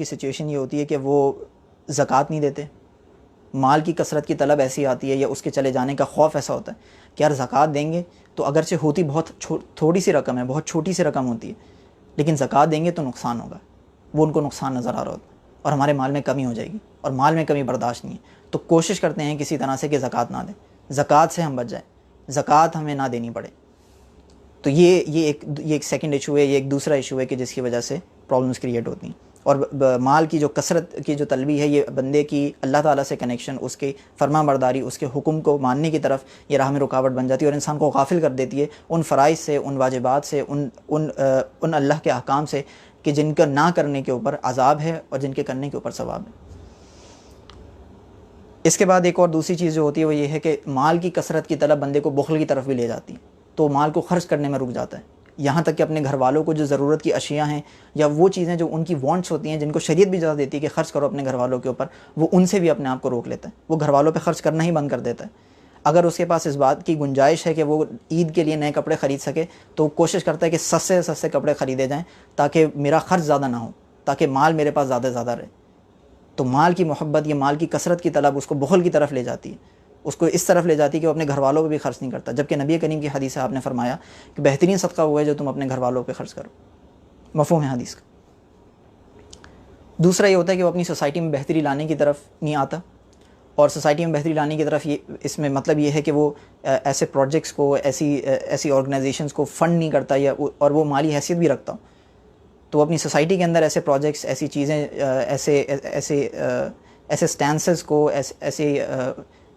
کی سچویشن یہ ہوتی ہے کہ وہ زکوٰۃ نہیں دیتے، مال کی کثرت کی طلب ایسی آتی ہے یا اس کے چلے جانے کا خوف ایسا ہوتا ہے کہ یار زکوٰۃ دیں گے تو اگرچہ ہوتی بہت تھوڑی سی رقم ہے، بہت چھوٹی سی رقم ہوتی ہے، لیکن زکوٰۃ دیں گے تو نقصان ہوگا، وہ ان کو نقصان نظر آ رہا ہوتا ہے اور ہمارے مال میں کمی ہو جائے گی، اور مال میں کمی برداشت نہیں ہے، تو کوشش کرتے ہیں کسی طرح سے کہ زکوٰۃ نہ دیں، زکوٰۃ سے ہم بچ جائیں، زکوٰۃ ہمیں نہ دینی پڑے۔ تو یہ ایک سیکنڈ ایشو ہے، یہ ایک دوسرا ایشو ہے کہ جس کی وجہ سے پرابلمس کریٹ ہوتی ہیں۔ اور مال کی جو کثرت کی جو طلبی ہے، یہ بندے کی اللہ تعالیٰ سے کنیکشن، اس کی فرما برداری، اس کے حکم کو ماننے کی طرف یہ راہ میں رکاوٹ بن جاتی ہے، اور انسان کو غافل کر دیتی ہے ان فرائض سے، ان واجبات سے، ان اللہ کے احکام سے کہ جن کا نہ کرنے کے اوپر عذاب ہے اور جن کے کرنے کے اوپر ثواب ہے۔ اس کے بعد ایک اور دوسری چیز جو ہوتی ہے وہ یہ ہے کہ مال کی کثرت کی طلب بندے کو بخل کی طرف بھی لے جاتی ہے، تو مال کو خرچ کرنے میں رک جاتا ہے، یہاں تک کہ اپنے گھر والوں کو جو ضرورت کی اشیاء ہیں یا وہ چیزیں جو ان کی وانٹس ہوتی ہیں جن کو شریعت بھی اجازت دیتی ہے کہ خرچ کرو اپنے گھر والوں کے اوپر، وہ ان سے بھی اپنے آپ کو روک لیتا ہے، وہ گھر والوں پہ خرچ کرنا ہی بند کر دیتا ہے۔ اگر اس کے پاس اس بات کی گنجائش ہے کہ وہ عید کے لیے نئے کپڑے خرید سکے تو کوشش کرتا ہے کہ سستے سے سستے کپڑے خریدے جائیں تاکہ میرا خرچ زیادہ نہ ہو، تاکہ مال میرے پاس زیادہ سے زیادہ رہے۔ تو مال کی محبت یا مال کی کثرت کی طلب اس کو بخل کی طرف لے جاتی ہے، اس کو اس طرف لے جاتی ہے کہ وہ اپنے گھر والوں پہ بھی خرچ نہیں کرتا، جبکہ نبی کریم کی حدیث ہے، آپ نے فرمایا کہ بہترین صدقہ وہ ہے جو تم اپنے گھر والوں پہ خرچ کرو، مفہوم ہے حدیث کا۔ دوسرا یہ ہوتا ہے کہ وہ اپنی سوسائٹی میں بہتری لانے کی طرف نہیں آتا، اور سوسائٹی میں بہتری لانے کی طرف اس میں مطلب یہ ہے کہ وہ ایسے پروجیکٹس کو، ایسی آرگنائزیشنز کو فنڈ نہیں کرتا، یا اور وہ مالی حیثیت بھی رکھتا ہوں، تو وہ اپنی سوسائٹی کے اندر ایسے پروجیکٹس، ایسی چیزیں، ایسے سٹینسز کو،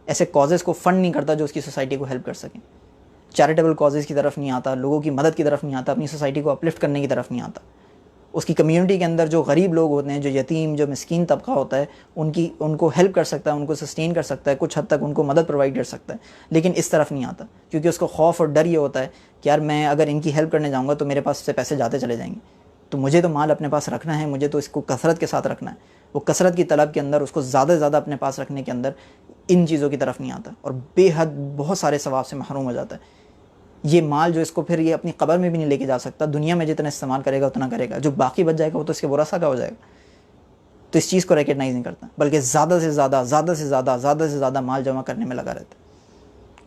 ایسے کازز کو فنڈ نہیں کرتا جو اس کی سوسائٹی کو ہیلپ کر سکیں، چیریٹیبل کازز کی طرف نہیں آتا، لوگوں کی مدد کی طرف نہیں آتا، اپنی سوسائٹی کو اپلفٹ کرنے کی طرف نہیں آتا۔ اس کی کمیونٹی کے اندر جو غریب لوگ ہوتے ہیں، جو یتیم، جو مسکین طبقہ ہوتا ہے، ان کو ہیلپ کر سکتا ہے، ان کو سسٹین کر سکتا ہے، کچھ حد تک ان کو مدد پرووائڈ کر سکتا ہے، لیکن اس طرف نہیں آتا، کیونکہ اس کو خوف اور ڈر یہ ہوتا ہے کہ یار میں اگر ان کی ہیلپ کرنے جاؤں گا تو میرے پاس سے پیسے جاتے چلے جائیں گے، تو مجھے تو مال اپنے پاس رکھنا ہے، مجھے تو اس کو کثرت کے ساتھ رکھنا ہے۔ وہ کثرت کی طلب کے اندر، اس کو زیادہ سے زیادہ اپنے پاس رکھنے کے اندر ان چیزوں کی طرف نہیں آتا، اور بے حد بہت سارے ثواب سے محروم ہو جاتا ہے۔ یہ مال جو اس کو پھر یہ اپنی قبر میں بھی نہیں لے کے جا سکتا، دنیا میں جتنا استعمال کرے گا اتنا کرے گا، جو باقی بچ جائے گا وہ تو اس کے ورثہ کا ہو جائے گا، تو اس چیز کو ریکگنائز نہیں کرتا، بلکہ زیادہ سے زیادہ مال جمع کرنے میں لگا رہتا ہے،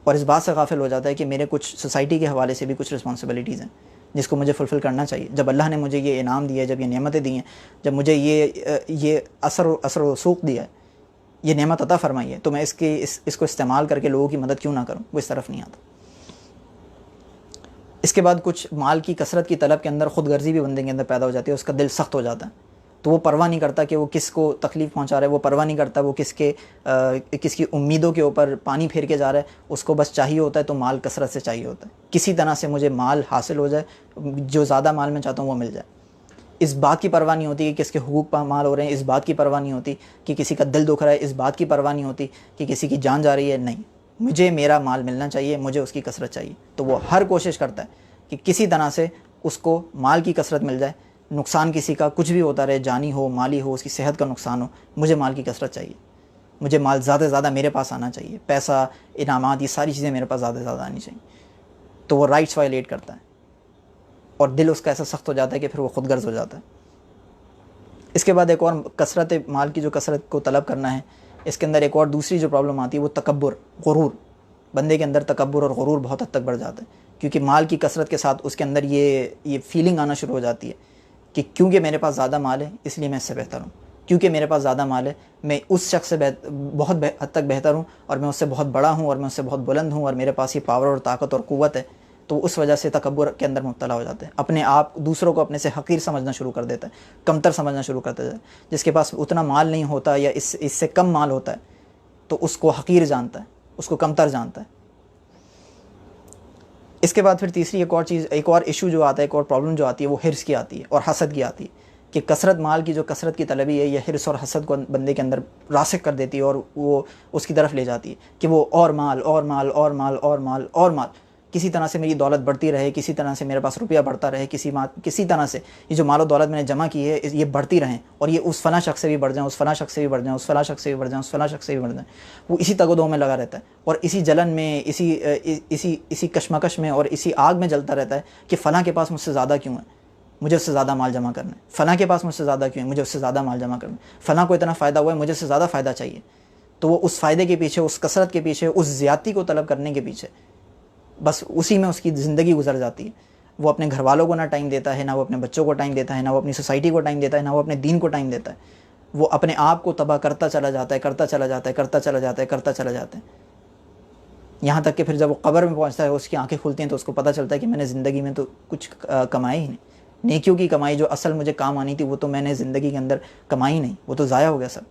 اور اس بات سے غافل ہو جاتا ہے کہ میرے کچھ سوسائٹی کے حوالے سے بھی کچھ رسپانسبلٹیز ہیں جس کو مجھے فلفل کرنا چاہیے۔ جب اللہ نے مجھے یہ انعام دیا ہے، جب یہ نعمتیں دی ہیں، جب مجھے یہ اثر و رسوخ دیا ہے، یہ نعمت عطا فرمائی ہے، تو میں اس کو استعمال کر کے لوگوں کی مدد کیوں نہ کروں، وہ اس طرف نہیں آتا۔ اس کے بعد کچھ مال کی کثرت کی طلب کے اندر خود غرضی بھی بندے کے اندر پیدا ہو جاتی ہے، اس کا دل سخت ہو جاتا ہے، تو وہ پرواہ نہیں کرتا کہ وہ کس کو تکلیف پہنچا رہا ہے، وہ پرواہ نہیں کرتا وہ کس کی امیدوں کے اوپر پانی پھیر کے جا رہا ہے، اس کو بس چاہیے ہوتا ہے تو مال کثرت سے چاہیے ہوتا ہے، کسی طرح سے مجھے مال حاصل ہو جائے، جو زیادہ مال میں چاہتا ہوں وہ مل جائے۔ اس بات کی پرواہ نہیں ہوتی کہ کس کے حقوق پامال ہو رہے ہیں، اس بات کی پرواہ نہیں ہوتی کہ کسی کا دل دکھ رہا ہے، اس بات کی پرواہ نہیں ہوتی کہ کسی کی جان جا رہی ہے، نہیں، مجھے میرا مال ملنا چاہیے، مجھے اس کی کثرت چاہیے، تو وہ ہر کوشش کرتا ہے کہ کسی طرح سے اس کو مال کی کثرت مل جائے، نقصان کسی کا کچھ بھی ہوتا رہے، جانی ہو، مالی ہو، اس کی صحت کا نقصان ہو، مجھے مال کی کثرت چاہیے، مجھے مال زیادہ سے زیادہ میرے پاس آنا چاہیے، پیسہ، انعامات، یہ ساری چیزیں میرے پاس زیادہ سے زیادہ آنی چاہیے، تو وہ رائٹس وائلیٹ کرتا ہے، اور دل اس کا ایسا سخت ہو جاتا ہے کہ پھر وہ خود غرض ہو جاتا ہے۔ اس کے بعد ایک اور کثرت مال کی جو کثرت کو طلب کرنا ہے، اس کے اندر ایک اور دوسری جو پرابلم آتی ہے وہ تکبر، غرور، بندے کے اندر تکبر اور غرور بہت حد تک بڑھ جاتا ہے، کیونکہ مال کی کثرت کے ساتھ اس کے اندر یہ فیلنگ آنا شروع ہو جاتی ہے کہ کیونکہ میرے پاس زیادہ مال ہے اس لیے میں اس سے بہتر ہوں، کیونکہ میرے پاس زیادہ مال ہے میں اس شخص سے بہت حد تک بہتر ہوں، اور میں اس سے بہت بڑا ہوں، اور میں اس سے بہت بلند ہوں، اور میرے پاس یہ پاور اور طاقت اور قوت ہے، تو اس وجہ سے تکبر کے اندر مبتلا ہو جاتا ہے، اپنے آپ دوسروں کو اپنے سے حقیر سمجھنا شروع کر دیتا ہے، کمتر سمجھنا شروع کر دیتا ہے، جس کے پاس اتنا مال نہیں ہوتا یا اس سے کم مال ہوتا ہے تو اس کو حقیر جانتا ہے، اس کو کمتر جانتا ہے۔ اس کے بعد پھر تیسری ایک اور ایشو جو آتا ہے، ایک اور پرابلم جو آتی ہے وہ حرص کی آتی ہے اور حسد کی آتی ہے، کہ کثرت مال کی جو کثرت کی طلبی ہے، یہ حرص اور حسد کو بندے کے اندر راسخ کر دیتی ہے، اور وہ اس کی طرف لے جاتی ہے کہ وہ اور مال اور مال اور مال اور مال اور مال، کسی طرح سے میری دولت بڑھتی رہے، کسی طرح سے میرے پاس روپیہ بڑھتا رہے، کسی طرح سے یہ جو مال و دولت میں نے جمع کی ہے یہ بڑھتی رہیں، اور یہ اس فلاں شخص سے بھی بڑھ جائیں، اس فلاں شخص سے بھی بڑھ جائیں، اس فلاں شخص سے بھی بڑھ جائیں، اس فلاں شخص سے بھی بڑھ جائیں، وہ اسی تگ و دو میں لگا رہتا ہے، اور اسی جلن میں، اسی کشمکش میں اور اسی آگ میں جلتا رہتا ہے کہ فلاں کے پاس مجھ سے زیادہ کیوں ہے، مجھے اس سے زیادہ مال جمع کرنا ہے، فلاں کے پاس مجھ سے زیادہ کیوں ہے، مجھے اس سے زیادہ مال جمع کرنا ہے، فلاں کو اتنا فائدہ ہوا ہے، مجھے اس سے زیادہ فائدہ چاہیے. تو وہ اس فائدے کے پیچھے، اس کثرت کے پیچھے، اس زیادتی کو طلب کرنے کے پیچھے بس اسی میں اس کی زندگی گزر جاتی ہے. وہ اپنے گھر والوں کو نہ ٹائم دیتا ہے، نہ وہ اپنے بچوں کو ٹائم دیتا ہے، نہ وہ اپنی سوسائٹی کو ٹائم دیتا ہے، نہ وہ اپنے دین کو ٹائم دیتا ہے. وہ اپنے آپ کو تباہ کرتا چلا جاتا ہے، کرتا چلا جاتا ہے، کرتا چلا جاتا ہے، کرتا چلا جاتا ہے. یہاں تک کہ پھر جب وہ قبر میں پہنچتا ہے، اس کی آنکھیں کھلتی ہیں تو اس کو پتہ چلتا ہے کہ میں نے زندگی میں تو کچھ کمایا ہی نہیں. نیکیوں کی کمائی جو اصل مجھے کام آنی تھی وہ تو میں نے زندگی کے اندر کمائی نہیں، وہ تو ضائع ہو گیا سب.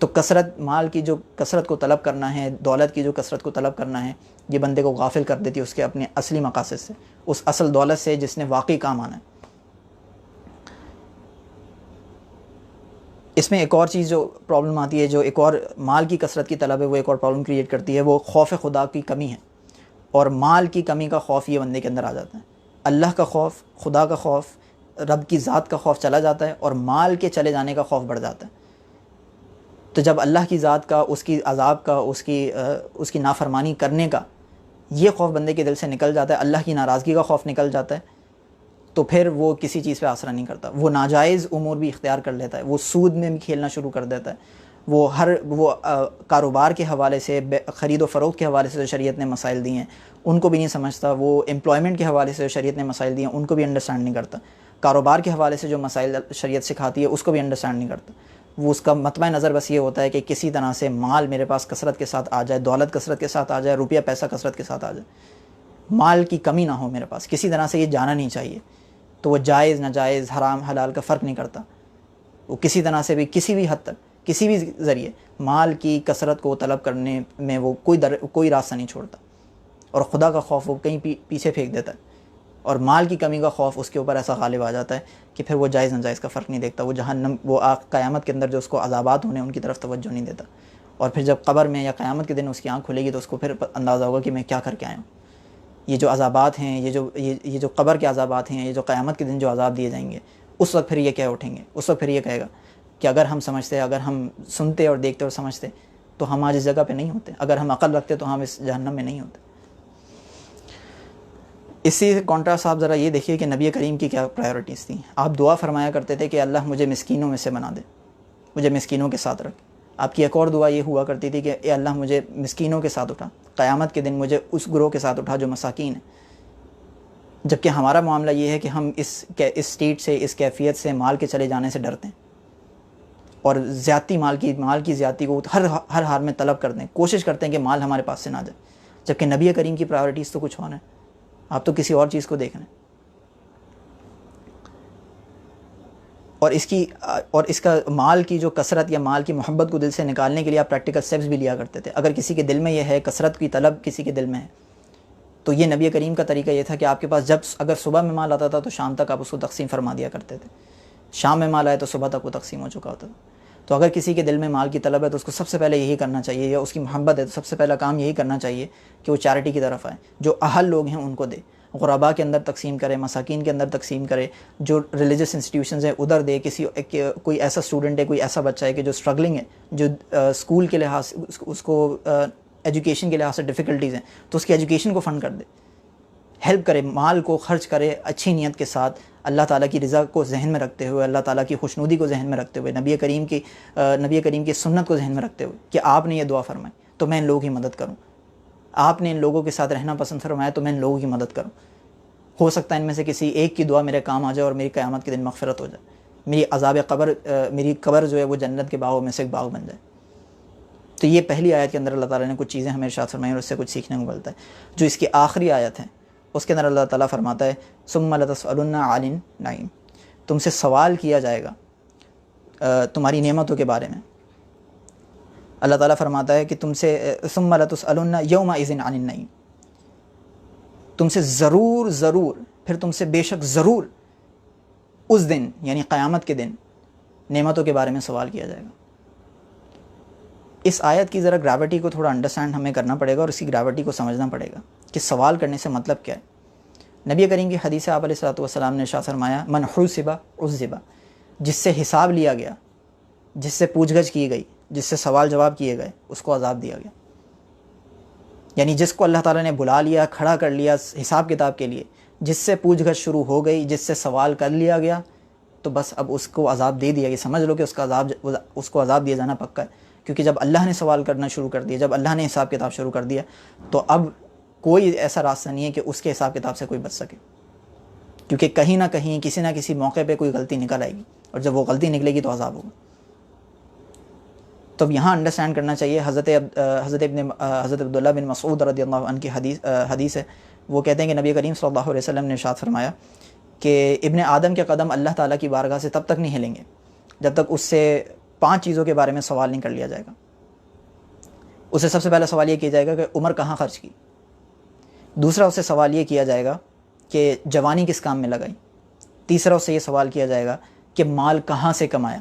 تو کثرت، مال کی جو کثرت کو طلب کرنا ہے، دولت کی جو کثرت کو طلب کرنا ہے، یہ بندے کو غافل کر دیتی ہے اس کے اپنے اصلی مقاصد سے، اس اصل دولت سے جس نے واقعی کام آنا ہے. اس میں ایک اور چیز جو پرابلم آتی ہے، جو ایک اور مال کی کثرت کی طلب ہے، وہ ایک اور پرابلم کریٹ کرتی ہے، وہ خوف خدا کی کمی ہے. اور مال کی کمی کا خوف یہ بندے کے اندر آ جاتا ہے. اللہ کا خوف، خدا کا خوف، رب کی ذات کا خوف چلا جاتا ہے، اور مال کے چلے جانے کا خوف بڑھ جاتا ہے. تو جب اللہ کی ذات کا، اس کی عذاب کا، اس کی نافرمانی کرنے کا یہ خوف بندے کے دل سے نکل جاتا ہے، اللہ کی ناراضگی کا خوف نکل جاتا ہے، تو پھر وہ کسی چیز پہ آسرا نہیں کرتا. وہ ناجائز امور بھی اختیار کر لیتا ہے، وہ سود میں بھی کھیلنا شروع کر دیتا ہے. وہ کاروبار کے حوالے سے، خرید و فروخت کے حوالے سے جو شریعت نے مسائل دیے ہیں ان کو بھی نہیں سمجھتا. وہ امپلائمنٹ کے حوالے سے جو شریعت نے مسائل دیے ہیں ان کو بھی انڈرسٹینڈ نہیں کرتا. کاروبار کے حوالے سے جو مسائل شریعت سکھاتی ہے اس کو بھی انڈرسٹینڈ نہیں کرتا. وہ اس کا مطمع نظر بس یہ ہوتا ہے کہ کسی طرح سے مال میرے پاس کثرت کے ساتھ آ جائے، دولت کثرت کے ساتھ آ جائے، روپیہ پیسہ کثرت کے ساتھ آ جائے، مال کی کمی نہ ہو میرے پاس، کسی طرح سے یہ جانا نہیں چاہیے. تو وہ جائز ناجائز، حرام حلال کا فرق نہیں کرتا. وہ کسی طرح سے بھی، کسی بھی حد تک، کسی بھی ذریعے مال کی کثرت کو طلب کرنے میں وہ کوئی راستہ نہیں چھوڑتا. اور خدا کا خوف وہ کہیں پیچھے پھینک دیتا ہے، اور مال کی کمی کا خوف اس کے اوپر ایسا غالب آ جاتا ہے کہ پھر وہ جائز ناجائز کا فرق نہیں دیکھتا. وہ جہنم، وہ قیامت کے اندر جو اس کو عذابات ہونے ان کی طرف توجہ نہیں دیتا. اور پھر جب قبر میں یا قیامت کے دن اس کی آنکھ کھلے گی تو اس کو پھر اندازہ ہوگا کہ میں کیا کر کے آیا ہوں. یہ جو عذابات ہیں، یہ جو قبر کے عذابات ہیں، یہ جو قیامت کے دن جو عذاب دیے جائیں گے، اس وقت پھر یہ کہہ اٹھیں گے. اس وقت پھر یہ کہے گا کہ اگر ہم سمجھتے، اگر ہم سنتے اور دیکھتے اور سمجھتے تو ہم آج اس جگہ پہ نہیں ہوتے. اگر ہم عقل رکھتے تو ہم اس جہنم میں نہیں ہوتے. اسی کانٹراسٹ آپ ذرا یہ دیکھیے کہ نبی کریم کی کیا پرائیورٹیز تھیں. آپ دعا فرمایا کرتے تھے کہ اللہ مجھے مسکینوں میں سے بنا دے، مجھے مسکینوں کے ساتھ رکھ. آپ کی ایک اور دعا یہ ہوا کرتی تھی کہ اے اللہ مجھے مسکینوں کے ساتھ اٹھا، قیامت کے دن مجھے اس گروہ کے ساتھ اٹھا جو مساکین ہیں. جبکہ ہمارا معاملہ یہ ہے کہ ہم اس اسٹیٹ سے، اس کیفیت سے، مال کے چلے جانے سے ڈرتے ہیں، اور زیادتی مال کی زیادتی کو ہر حال میں طلب کرتے ہیں، کوشش کرتے ہیں کہ مال ہمارے پاس سے نہ جائے. جبکہ نبی کریم کی پرائیورٹیز تو کچھ اور ہیں. آپ تو کسی اور چیز کو دیکھ رہے ہیں. اور اس کا مال کی جو کثرت یا مال کی محبت کو دل سے نکالنے کے لیے آپ پریکٹیکل سٹیپس بھی لیا کرتے تھے. اگر کسی کے دل میں یہ ہے، کثرت کی طلب کسی کے دل میں ہے، تو یہ نبی کریم کا طریقہ یہ تھا کہ آپ کے پاس اگر صبح میں مال آتا تھا تو شام تک آپ اس کو تقسیم فرما دیا کرتے تھے. شام میں مال آئے تو صبح تک وہ تقسیم ہو چکا ہوتا تھا. تو اگر کسی کے دل میں مال کی طلب ہے تو اس کو سب سے پہلے یہی کرنا چاہیے، یا اس کی محبت ہے تو سب سے پہلا کام یہی کرنا چاہیے کہ وہ چیریٹی کی طرف آئے. جو اہل لوگ ہیں ان کو دے، غرباء کے اندر تقسیم کرے، مساکین کے اندر تقسیم کرے، جو ریلیجس انسٹیٹیوشنز ہیں ادھر دے. کوئی ایسا اسٹوڈنٹ ہے، کوئی ایسا بچہ ہے کہ جو اسٹرگلنگ ہے، جو اسکول کے لحاظ اس کو ایجوکیشن کے لحاظ سے ڈیفیکلٹیز ہیں، تو اس کی ایجوکیشن کو فنڈ کر دے، ہیلپ کرے، مال کو خرچ کرے اچھی نیت کے ساتھ، اللہ تعالیٰ کی رضا کو ذہن میں رکھتے ہوئے، اللہ تعالیٰ کی خوشنودی کو ذہن میں رکھتے ہوئے، نبی کریم کی سنت کو ذہن میں رکھتے ہوئے کہ آپ نے یہ دعا فرمائی تو میں ان لوگوں کی مدد کروں، آپ نے ان لوگوں کے ساتھ رہنا پسند فرمایا تو میں ان لوگوں کی مدد کروں. ہو سکتا ہے ان میں سے کسی ایک کی دعا میرے کام آ جائے اور میری قیامت کے دن مغفرت ہو جائے، میری قبر جو ہے وہ جنت کے باغوں میں سے ایک باغ بن جائے. تو یہ پہلی آیت کے اندر اللہ تعالیٰ نے کچھ چیزیں ہمیں ارشاد فرمائی اور اس سے کچھ سیکھنے کو ملتا ہے. جو اس کی آخری آیت ہے اس کے اندر اللہ تعالیٰ فرماتا ہے ثم لتسألن عن النعیم، تم سے سوال کیا جائے گا تمہاری نعمتوں کے بارے میں. اللہ تعالیٰ فرماتا ہے کہ تم سے ثم لتسألن یومئذ عن النعیم، تم سے ضرور پھر تم سے بے شک ضرور اس دن یعنی قیامت کے دن نعمتوں کے بارے میں سوال کیا جائے گا. اس آیت کی ذرا گریوٹی کو تھوڑا انڈرسٹینڈ ہمیں کرنا پڑے گا اور اس کی گریوٹی کو سمجھنا پڑے گا کہ سوال کرنے سے مطلب کیا ہے. نبی کریم کی حدیث آپ علیہ الصلوۃ والسلام نے ارشاد فرمایا من حوسب عذب، جس سے حساب لیا گیا، جس سے پوچھ گچھ کی گئی، جس سے سوال جواب کیے گئے، اس کو عذاب دیا گیا. یعنی جس کو اللہ تعالیٰ نے بلا لیا، کھڑا کر لیا حساب کتاب کے لیے، جس سے پوچھ گچھ شروع ہو گئی، جس سے سوال کر لیا گیا، تو بس اب اس کو عذاب دے دیا. یہ سمجھ لو کہ اس کو عذاب دیا جانا پکا ہے. کیونکہ جب اللہ نے سوال کرنا شروع کر دیا، جب اللہ نے حساب کتاب شروع کر دیا، تو اب کوئی ایسا راستہ نہیں ہے کہ اس کے حساب کتاب سے کوئی بچ سکے. کیونکہ کہیں نہ کہیں کسی نہ کسی موقع پہ کوئی غلطی نکل آئے گی، اور جب وہ غلطی نکلے گی تو عذاب ہوگا. تو اب یہاں انڈرسٹینڈ کرنا چاہیے. حضرت عبداللہ بن مسعود رضی اللہ عنہ کی حدیث ہے. وہ کہتے ہیں کہ نبی کریم صلی اللہ علیہ وسلم نے ارشاد فرمایا کہ ابن آدم کے قدم اللہ تعالیٰ کی بارگاہ سے تب تک نہیں ہلیں گے جب تک اس سے 5 چیزوں کے بارے میں سوال نہیں کر لیا جائے گا. اسے سب سے پہلا سوال یہ کیا جائے گا کہ عمر کہاں خرچ کی. دوسرا اسے سوال یہ کیا جائے گا کہ جوانی کس کام میں لگائی. تیسرا اس سے یہ سوال کیا جائے گا کہ مال کہاں سے کمایا.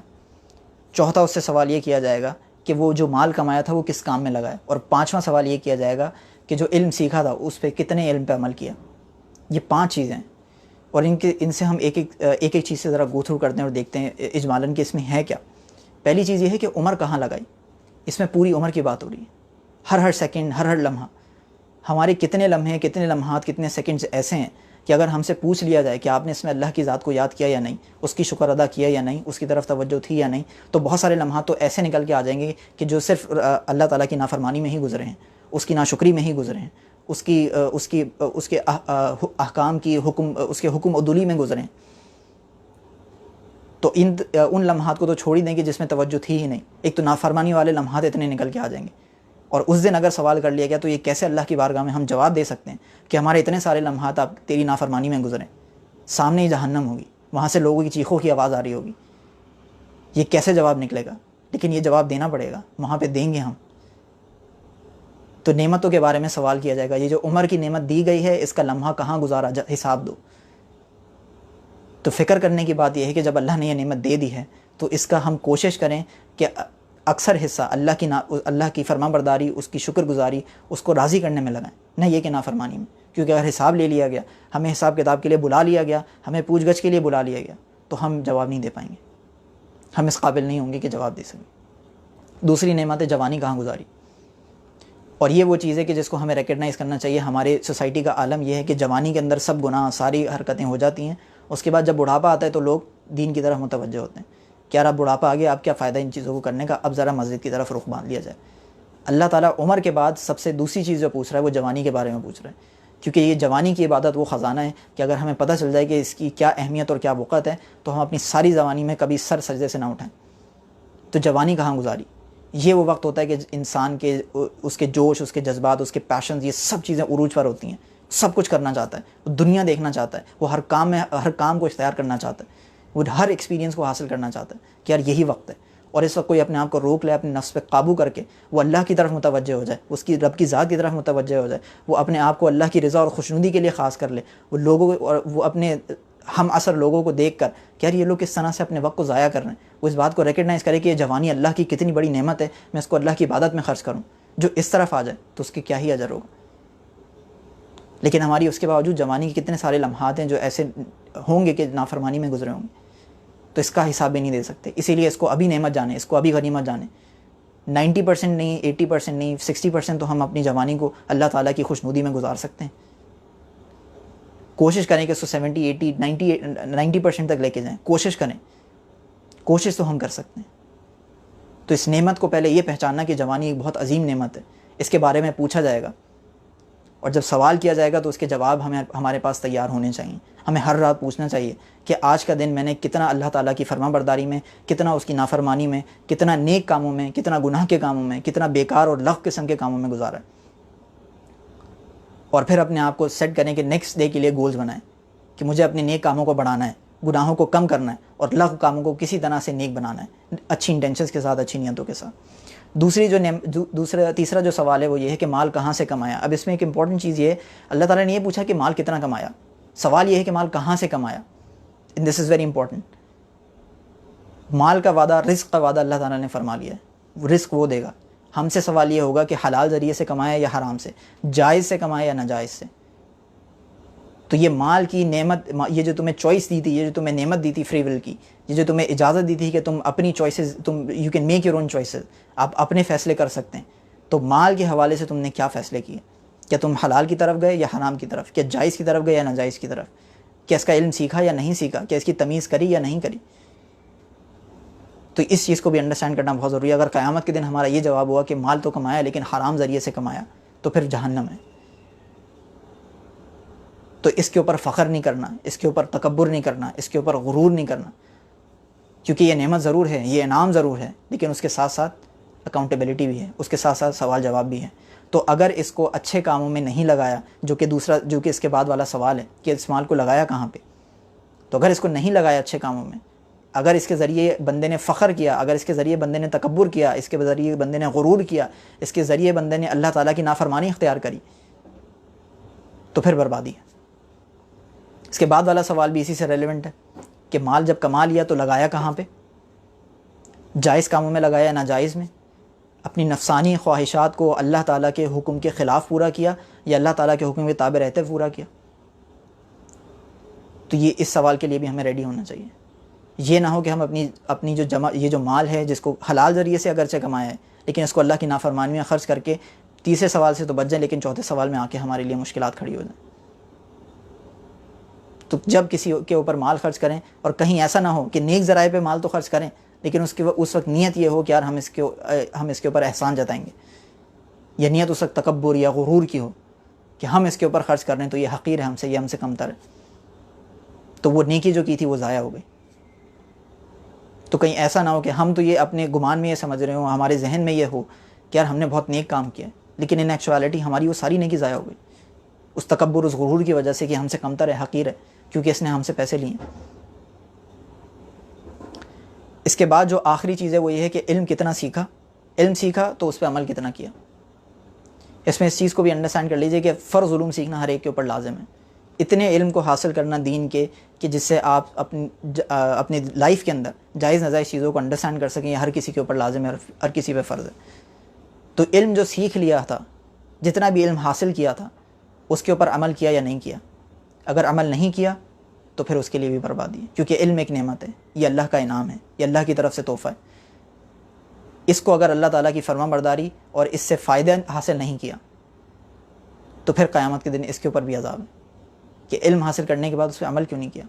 چوتھا اس سے سوال یہ کیا جائے گا کہ وہ جو مال کمایا تھا وہ کس کام میں لگایا. اور 5واں سوال یہ کیا جائے گا کہ جو علم سیکھا تھا اس پہ کتنے علم پہ عمل کیا. یہ 5 چیزیں ہیں، اور ان سے ہم ایک چیز سے ذرا گو تھرو کرتے ہیں اور دیکھتے ہیں اجمالاً کہ اس میں ہے کیا. پہلی چیز یہ ہے کہ عمر کہاں لگائی. اس میں پوری عمر کی بات ہو رہی ہے. ہر سیکنڈ، ہر لمحہ. ہمارے کتنے لمحے، کتنے لمحات، کتنے سیکنڈز ایسے ہیں کہ اگر ہم سے پوچھ لیا جائے کہ آپ نے اس میں اللہ کی ذات کو یاد کیا یا نہیں، اس کی شکر ادا کیا یا نہیں، اس کی طرف توجہ تھی یا نہیں، تو بہت سارے لمحات تو ایسے نکل کے آ جائیں گے کہ جو صرف اللہ تعالیٰ کی نافرمانی میں ہی گزرے ہیں، اس کی ناشکری میں ہی گزرے ہیں، اس کے احکام کی اس کے حکم عدولی میں گزرے ہیں. تو ان لمحات کو تو چھوڑ ہی دیں کہ جس میں توجہ تھی ہی نہیں. ایک تو نافرمانی والے لمحات اتنے نکل کے آ جائیں گے. اور اس دن اگر سوال کر لیا گیا تو یہ کیسے اللہ کی بارگاہ میں ہم جواب دے سکتے ہیں کہ ہمارے اتنے سارے لمحات آپ تیری نافرمانی میں گزریں. سامنے ہی جہنم ہوگی، وہاں سے لوگوں کی چیخوں کی آواز آ رہی ہوگی. یہ کیسے جواب نکلے گا؟ لیکن یہ جواب دینا پڑے گا، وہاں پہ دیں گے ہم. تو نعمتوں کے بارے میں سوال کیا جائے گا. یہ جو عمر کی نعمت دی گئی ہے، اس کا لمحہ کہاں گزارا، حساب دو. تو فکر کرنے کی بات یہ ہے کہ جب اللہ نے یہ نعمت دے دی ہے تو اس کا ہم کوشش کریں کہ اکثر حصہ اللہ کی فرما برداری، اس کی شکر گزاری، اس کو راضی کرنے میں لگائیں، نہ یہ کہ نافرمانی میں. کیونکہ اگر حساب لے لیا گیا، ہمیں حساب کتاب کے لیے بلا لیا گیا، ہمیں پوچھ گچھ کے لیے بلا لیا گیا، تو ہم جواب نہیں دے پائیں گے. ہم اس قابل نہیں ہوں گے کہ جواب دے سکیں. دوسری نعمت ہے جوانی کہاں گزاری. اور یہ وہ چیز ہے کہ جس کو ہمیں ریکگنائز کرنا چاہیے. ہمارے سوسائٹی کا عالم یہ ہے کہ جوانی کے اندر سب گناہ، ساری حرکتیں ہو جاتی ہیں. اس کے بعد جب بڑھاپا آتا ہے تو لوگ دین کی طرف متوجہ ہوتے ہیں کہ یار اب بڑھاپا آ گیا، اب کیا فائدہ ان چیزوں کو کرنے کا، اب ذرا مسجد کی طرف رخ باندھ لیا جائے. اللہ تعالیٰ عمر کے بعد سب سے دوسری چیز جو پوچھ رہا ہے وہ جوانی کے بارے میں پوچھ رہا ہے. کیونکہ یہ جوانی کی عبادت وہ خزانہ ہے کہ اگر ہمیں پتہ چل جائے کہ اس کی کیا اہمیت اور کیا وقت ہے تو ہم اپنی ساری جوانی میں کبھی سر سجدے سے نہ اٹھائیں. تو جوانی کہاں گزاری. یہ وہ وقت ہوتا ہے کہ انسان کے اس کے جوش، اس کے جذبات، اس کے پیشنز، یہ سب چیزیں عروج پر ہوتی ہیں. سب کچھ کرنا چاہتا ہے، وہ دنیا دیکھنا چاہتا ہے، وہ ہر کام کو اختیار کرنا چاہتا ہے، وہ ہر ایکسپیرینس کو حاصل کرنا چاہتا ہے کہ یار یہی وقت ہے. اور اس وقت کوئی اپنے آپ کو روک لے، اپنے نفس پہ قابو کر کے وہ اللہ کی طرف متوجہ ہو جائے، اس کی رب کی ذات کی طرف متوجہ ہو جائے، وہ اپنے آپ کو اللہ کی رضا اور خوشنودی کے لیے خاص کر لے. وہ لوگوں اور وہ اپنے ہم اثر لوگوں کو دیکھ کر کہ یار یہ لوگ کس طرح سے اپنے وقت کو ضائع کر رہے ہیں، وہ اس بات کو ریکگنائز کرے کہ یہ جوانی اللہ کی کتنی بڑی نعمت ہے، میں اس کو اللہ کی عبادت میں خرچ کروں. جو اس طرف آ جائے تو اس کے کیا ہی اجر ہوگا. لیکن ہماری اس کے باوجود جوانی کے کتنے سارے لمحات ہیں جو ایسے ہوں گے کہ نافرمانی میں گزرے ہوں گے، تو اس کا حساب بھی نہیں دے سکتے. اسی لیے اس کو ابھی نعمت جانیں، اس کو ابھی غنیمت جانیں. 90% نہیں، 80% نہیں، 60% تو ہم اپنی جوانی کو اللہ تعالیٰ کی خوشنودی میں گزار سکتے ہیں. کوشش کریں کہ اس کو 70، 80، 90% تک لے کے جائیں. کوشش کریں، کوشش تو ہم کر سکتے ہیں. تو اس نعمت کو پہلے یہ پہچاننا کہ جوانی ایک بہت عظیم نعمت ہے. اس کے بارے میں پوچھا جائے گا، اور جب سوال کیا جائے گا تو اس کے جواب ہمارے پاس تیار ہونے چاہیے. ہمیں ہر رات پوچھنا چاہیے کہ آج کا دن میں نے کتنا اللہ تعالیٰ کی فرما برداری میں، کتنا اس کی نافرمانی میں، کتنا نیک کاموں میں، کتنا گناہ کے کاموں میں، کتنا بیکار اور لغو قسم کے کاموں میں گزارا ہے. اور پھر اپنے آپ کو سیٹ کریں کہ نیکسٹ ڈے کے لیے گولز بنائیں کہ مجھے اپنے نیک کاموں کو بڑھانا ہے، گناہوں کو کم کرنا ہے، اور لغو کاموں کو کسی طرح سے نیک بنانا ہے، اچھی انٹینشنز کے ساتھ، اچھی نیتوں کے ساتھ. تیسرا جو سوال ہے وہ یہ ہے کہ مال کہاں سے کمایا. اب اس میں ایک امپورٹنٹ چیز یہ ہے، اللہ تعالیٰ نے یہ پوچھا کہ مال کتنا کمایا. سوال یہ ہے کہ مال کہاں سے کمایا. دس از ویری امپورٹنٹ. مال کا وعدہ، رزق کا وعدہ اللہ تعالیٰ نے فرما لیا ہے، رزق وہ دے گا. ہم سے سوال یہ ہوگا کہ حلال ذریعے سے کمایا یا حرام سے، جائز سے کمایا یا ناجائز سے. تو یہ مال کی نعمت، یہ جو تمہیں چوائس دی تھی، یہ جو تمہیں نعمت دی تھی فری ول کی، یہ جو تمہیں اجازت دی تھی کہ تم اپنی choices, you can make your own choices, آپ اپنے فیصلے کر سکتے ہیں. تو مال کے حوالے سے تم نے کیا فیصلے کیے، کیا تم حلال کی طرف گئے یا حرام کی طرف؟ کیا جائز کی طرف گئے یا ناجائز کی طرف؟ کیا اس کا علم سیکھا یا نہیں سیکھا؟ کیا اس کی تمیز کری یا نہیں کری؟ تو اس چیز کو بھی انڈرسٹینڈ کرنا بہت ضروری ہے. اگر قیامت کے دن ہمارا یہ جواب ہوا کہ مال تو کمایا لیکن حرام ذریعے سے کمایا, تو پھر جہنم ہے. تو اس کے اوپر فخر نہیں کرنا, اس کے اوپر تکبر نہیں کرنا, اس کے اوپر غرور نہیں کرنا, کیونکہ یہ نعمت ضرور ہے, یہ انعام ضرور ہے, لیکن اس کے ساتھ ساتھ اکاؤنٹیبلٹی بھی ہے, اس کے ساتھ ساتھ سوال جواب بھی ہے. تو اگر اس کو اچھے کاموں میں نہیں لگایا, جو کہ اس کے بعد والا سوال ہے کہ اس مال کو لگایا کہاں پہ, تو اگر اس کو نہیں لگایا اچھے کاموں میں, اگر اس کے ذریعے بندے نے فخر کیا, اگر اس کے ذریعے بندے نے تکبر کیا, اس کے ذریعے بندے نے غرور کیا, اس کے ذریعے بندے نے اللہ تعالیٰ کی نافرمانی اختیار کری, تو پھر بربادی ہے. اس کے بعد والا سوال بھی اسی سے ریلیونٹ ہے کہ مال جب کما لیا تو لگایا کہاں پہ, جائز کاموں میں لگایا ناجائز میں, اپنی نفسانی خواہشات کو اللہ تعالیٰ کے حکم کے خلاف پورا کیا یا اللہ تعالیٰ کے حکم کے تابع رہتے پورا کیا. تو یہ اس سوال کے لیے بھی ہمیں ریڈی ہونا چاہیے. یہ نہ ہو کہ ہم اپنی یہ جو مال ہے جس کو حلال ذریعے سے اگرچہ کمایا ہے لیکن اس کو اللہ کی نافرمانی میں خرچ کر کے تیسرے سوال سے تو بچ جائیں لیکن چوتھے سوال میں آ کے ہمارے لیے مشکلات کھڑی ہو جائیں. تو جب کسی کے اوپر مال خرچ کریں, اور کہیں ایسا نہ ہو کہ نیک ذرائع پہ مال تو خرچ کریں لیکن اس وقت نیت یہ ہو کہ یار ہم اس کے اوپر احسان جتائیں گے, یا نیت اس وقت تکبر یا غرور کی ہو کہ ہم اس کے اوپر خرچ کر رہے ہیں تو یہ حقیر ہے ہم سے, یہ ہم سے کمتر ہے, تو وہ نیکی جو کی تھی وہ ضائع ہو گئی. تو کہیں ایسا نہ ہو کہ ہم تو یہ اپنے گمان میں یہ سمجھ رہے ہوں, ہمارے ذہن میں یہ ہو کہ یار ہم نے بہت نیک کام کیا, لیکن ان ایکچوالٹی ہماری وہ ساری نیکی ضائع ہو گئی اس تکبر, اس غرور کی وجہ سے کہ ہم سے کمتر ہے, حقیر ہے, کیونکہ اس نے ہم سے پیسے لیے. اس کے بعد جو آخری چیز ہے وہ یہ ہے کہ علم کتنا سیکھا, علم سیکھا تو اس پہ عمل کتنا کیا. اس میں اس چیز کو بھی انڈرسٹینڈ کر لیجئے کہ فرض علوم سیکھنا ہر ایک کے اوپر لازم ہے. اتنے علم کو حاصل کرنا دین کے کہ جس سے آپ اپنی لائف کے اندر جائز ناجائز چیزوں کو انڈرسٹینڈ کر سکیں, یہ ہر کسی کے اوپر لازم ہے, ہر کسی پہ فرض ہے. تو علم جو سیکھ لیا تھا, جتنا بھی علم حاصل کیا تھا, اس کے اوپر عمل کیا یا نہیں کیا. اگر عمل نہیں کیا تو پھر اس کے لیے بھی بربادی ہے, کیونکہ علم ایک نعمت ہے, یہ اللہ کا انعام ہے, یہ اللہ کی طرف سے تحفہ ہے. اس کو اگر اللہ تعالیٰ کی فرما برداری اور اس سے فائدہ حاصل نہیں کیا تو پھر قیامت کے دن اس کے اوپر بھی عذاب ہے کہ علم حاصل کرنے کے بعد اس پہ عمل کیوں نہیں کیا,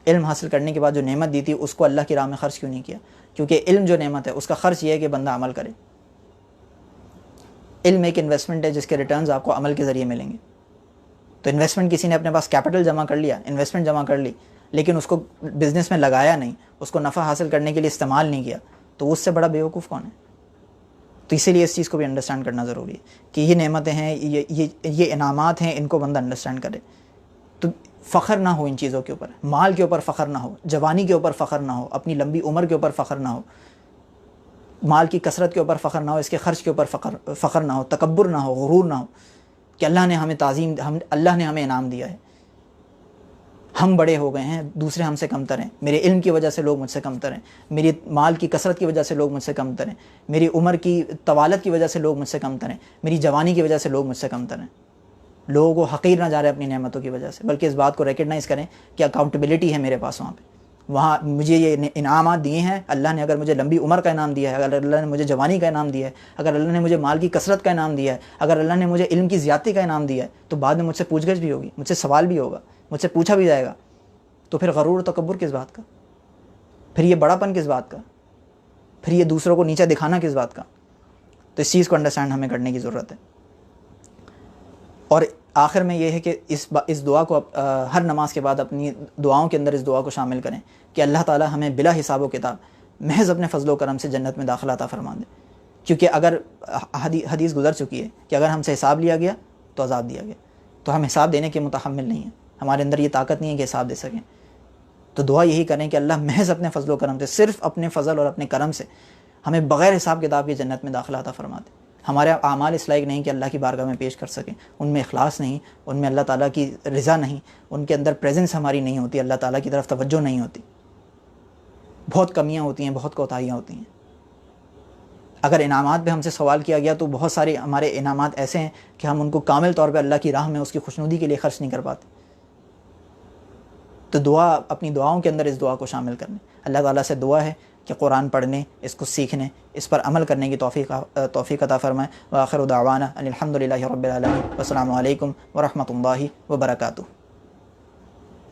علم حاصل کرنے کے بعد جو نعمت دی تھی اس کو اللہ کی راہ میں خرچ کیوں نہیں کیا. کیونکہ علم جو نعمت ہے اس کا خرچ یہ ہے کہ بندہ عمل کرے. علم ایک انویسٹمنٹ ہے جس کے ریٹرنز آپ کو عمل کے ذریعے ملیں گے. تو انویسٹمنٹ کسی نے اپنے پاس کیپٹل جمع کر لیا, انویسٹمنٹ جمع کر لی, لیکن اس کو بزنس میں لگایا نہیں, اس کو نفع حاصل کرنے کے لیے استعمال نہیں کیا, تو اس سے بڑا بیوقوف کون ہے. تو اسی لیے اس چیز کو بھی انڈرسٹینڈ کرنا ضروری ہے کہ یہ نعمتیں ہیں, یہ انعامات ہیں, ان کو بندہ انڈرسٹینڈ کرے. تو فخر نہ ہو ان چیزوں کے اوپر, مال کے اوپر فخر نہ ہو, جوانی کے اوپر فخر نہ ہو, اپنی لمبی عمر کے اوپر فخر نہ ہو, مال کی کثرت کے اوپر فخر نہ ہو, اس کے خرچ کے اوپر فخر نہ ہو, تکبر نہ ہو, غرور نہ ہو کہ اللہ نے ہمیں اللہ نے ہمیں انعام دیا ہے, ہم بڑے ہو گئے ہیں, دوسرے ہم سے کمتر ہیں, میرے علم کی وجہ سے لوگ مجھ سے کمتر ہیں, میری مال کی کثرت کی وجہ سے لوگ مجھ سے کمتر ہیں, میری عمر کی طوالت کی وجہ سے لوگ مجھ سے کمتر ہیں, میری جوانی کی وجہ سے لوگ مجھ سے کمتر ہیں. لوگوں کو حقیر نہ جا رہے اپنی نعمتوں کی وجہ سے, بلکہ اس بات کو ریکگنائز کریں کہ اکاؤنٹیبلٹی ہے میرے پاس وہاں مجھے یہ انعامات دیے ہیں اللہ نے. اگر مجھے لمبی عمر کا انعام دیا ہے, اگر اللہ نے مجھے جوانی کا انعام دیا ہے, اگر اللہ نے مجھے مال کی کثرت کا انعام دیا ہے, اگر اللہ نے مجھے علم کی زیادتی کا انعام دیا ہے, تو بعد میں مجھ سے پوچھ گچھ بھی ہوگی, مجھ سے سوال بھی ہوگا, مجھ سے پوچھا بھی جائے گا. تو پھر غرور و تکبر کس بات کا, پھر یہ بڑا پن کس بات کا, پھر یہ دوسروں کو نیچا دکھانا کس بات کا. تو اس چیز کو انڈرسٹینڈ ہمیں کرنے کی ضرورت ہے. اور آخر میں یہ ہے کہ اس دعا کو ہر نماز کے بعد اپنی دعاؤں کے اندر اس دعا کو شامل کریں کہ اللہ تعالیٰ ہمیں بلا حساب و کتاب محض اپنے فضل و کرم سے جنت میں داخلہ عطا فرما دے. کیونکہ اگر حدیث گزر چکی ہے کہ اگر ہم سے حساب لیا گیا تو عذاب دیا گیا, تو ہم حساب دینے کے متحمل نہیں ہیں, ہمارے اندر یہ طاقت نہیں ہے کہ حساب دے سکیں. تو دعا یہی کریں کہ اللہ محض اپنے فضل و کرم سے, صرف اپنے فضل اور اپنے کرم سے ہمیں بغیر حساب کتاب کی جنت میں داخلہ عطا فرما دے. ہمارے اعمال اس لائق نہیں کہ اللہ کی بارگاہ میں پیش کر سکیں, ان میں اخلاص نہیں, ان میں اللہ تعالیٰ کی رضا نہیں, ان کے اندر پریزنس ہماری نہیں ہوتی, اللہ تعالیٰ کی طرف توجہ نہیں ہوتی, بہت کمیاں ہوتی ہیں, بہت کوتاہیاں ہوتی ہیں. اگر انعامات پہ ہم سے سوال کیا گیا تو بہت سارے ہمارے انعامات ایسے ہیں کہ ہم ان کو کامل طور پہ اللہ کی راہ میں اس کی خوشنودی کے لیے خرچ نہیں کر پاتے. تو دعا, اپنی دعاؤں کے اندر اس دعا کو شامل کریں. اللہ تعالیٰ سے دعا ہے کہ قرآن پڑھنے، اس کو سیکھنے، اس پر عمل کرنے کی توفیق عطا فرمائے۔ وآخر دعوانا ان الحمد للہ رب العالمین۔ والسلام علیکم ورحمۃ اللہ وبرکاتہ۔